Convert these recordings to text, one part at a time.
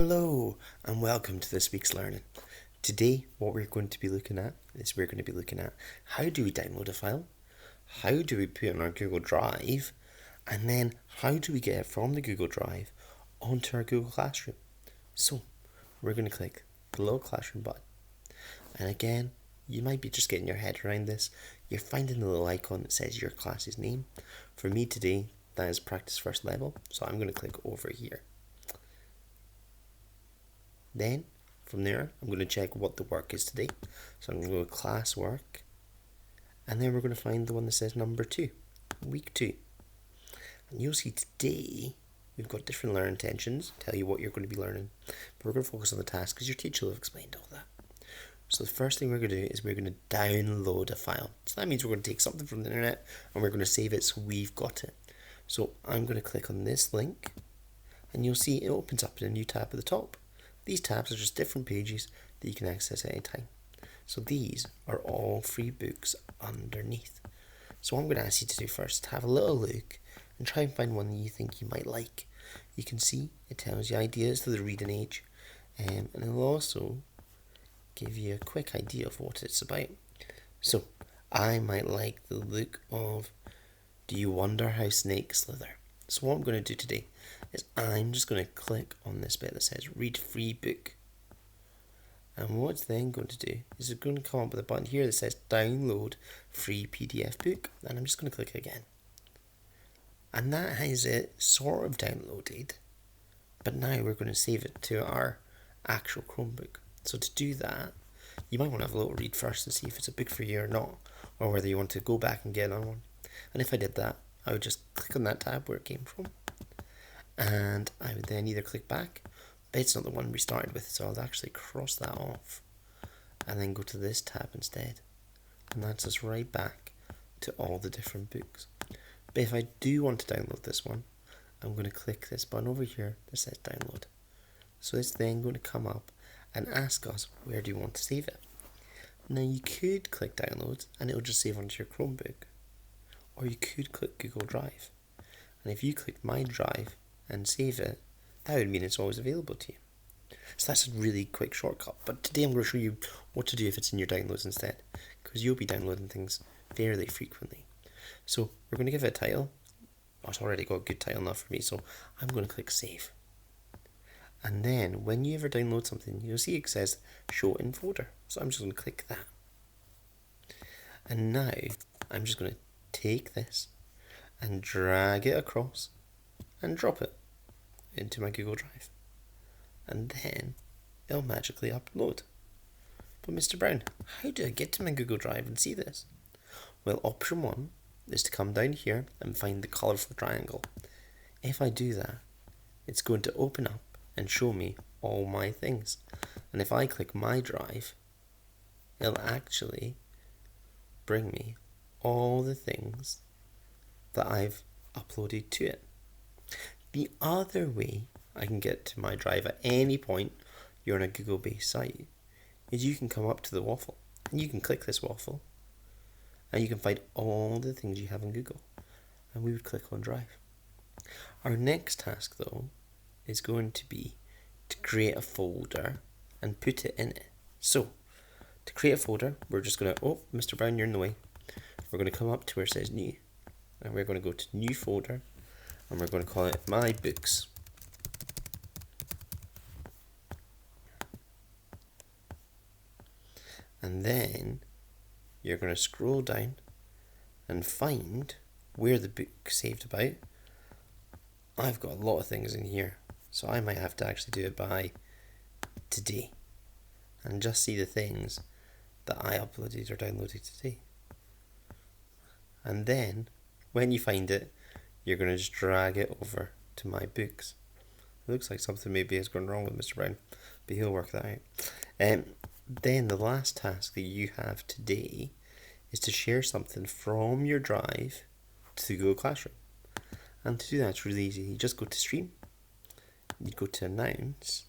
Hello and welcome to this week's learning. Today what we're going to be looking at is how do we download a file, how do we put it on our Google Drive, and then how do we get it from the Google Drive onto our Google Classroom. So we're going to click the little Classroom button, and again you might be just getting your head around this. You're finding the little icon that says your class's name. For me today that is Practice First Level, so I'm going to click over here. Then, from there, I'm going to check what the work is today. So I'm going to go to class work. And then we're going to find the one that says number 2, week 2. And you'll see today, we've got different learning intentions, tell you what you're going to be learning. But we're going to focus on the task because your teacher will have explained all that. So the first thing we're going to do is we're going to download a file. So that means we're going to take something from the internet and we're going to save it so we've got it. So I'm going to click on this link and you'll see it opens up in a new tab at the top. These tabs are just different pages that you can access at any time. So these are all free books underneath. So what I'm going to ask you to do first, have a little look and try and find one that you think you might like. You can see it tells you ideas to the reading age, and it'll also give you a quick idea of what it's about. So I might like the look of Do You Wonder How Snakes Slither? So what I'm going to do today is I'm just going to click on this bit that says read free book. And what it's then going to do is it's going to come up with a button here that says download free PDF book. And I'm just going to click again. And that has it sort of downloaded. But now we're going to save it to our actual Chromebook. So to do that, you might want to have a little read first and see if it's a book for you or not. Or whether you want to go back and get another one. And if I did that, I would just click on that tab where it came from. And I would then either click back, but it's not the one we started with, so I'll actually cross that off and then go to this tab instead. And that's us right back to all the different books. But if I do want to download this one, I'm going to click this button over here that says download. So it's then going to come up and ask us where do you want to save it. Now you could click download and it'll just save onto your Chromebook. Or you could click Google Drive. And if you click My Drive and save it, that would mean it's always available to you. So that's a really quick shortcut. But today I'm going to show you what to do if it's in your downloads instead, because you'll be downloading things fairly frequently. So we're going to give it a title. Oh, it's already got a good title now for me, so I'm going to click Save. And then when you ever download something, you'll see it says Show in Folder. So I'm just going to click that. And now I'm just going to take this and drag it across and drop it into my Google Drive, and then it'll magically upload. But Mr. Brown, how do I get to my Google Drive and see this? Well, option 1 is to come down here and find the colourful triangle. If I do that, it's going to open up and show me all my things, and if I click My Drive, it'll actually bring me all the things that I've uploaded to it. The other way I can get to My Drive at any point you're on a Google based site is you can come up to the waffle and you can click this waffle and you can find all the things you have in Google, and we would click on Drive. Our next task though is going to be to create a folder and put it in it. So to create a folder, we're just going to, oh Mr. Brown, you're in the way. We're going to come up to where it says new, and we're going to go to new folder, and we're going to call it My Books. And then you're going to scroll down and find where the book saved about. I've got a lot of things in here, so I might have to actually do it by today and just see the things that I uploaded or downloaded today. And then when you find it, you're going to just drag it over to My Books. It looks like something maybe has gone wrong with Mr. Brown, but he'll work that out. Then the last task that you have today is to share something from your drive to Google Classroom. And to do that, it's really easy. You just go to Stream, you go to Announce,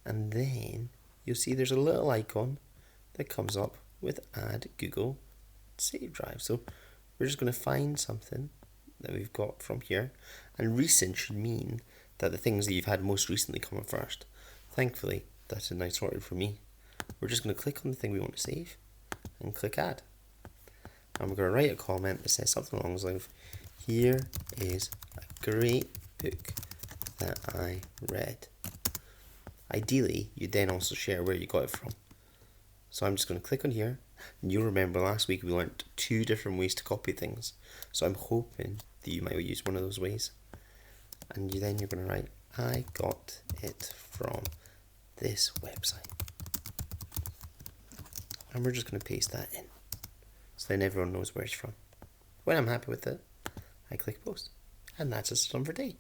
and then you'll see there's a little icon that comes up with Add Google Save Drive. So we're just going to find something that we've got from here, and recent should mean that the things that you've had most recently come up first. Thankfully, that's now sorted for me. We're just going to click on the thing we want to save and click add. And we're going to write a comment that says something along those lines. Here is a great book that I read. Ideally, you then also share where you got it from. So I'm just going to click on here. And you'll remember last week we learned 2 different ways to copy things. So I'm hoping that you might use one of those ways. And then you're going to write, I got it from this website. And we're just going to paste that in. So then everyone knows where it's from. When I'm happy with it, I click post. And that's us done for today.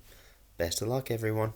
Best of luck, everyone.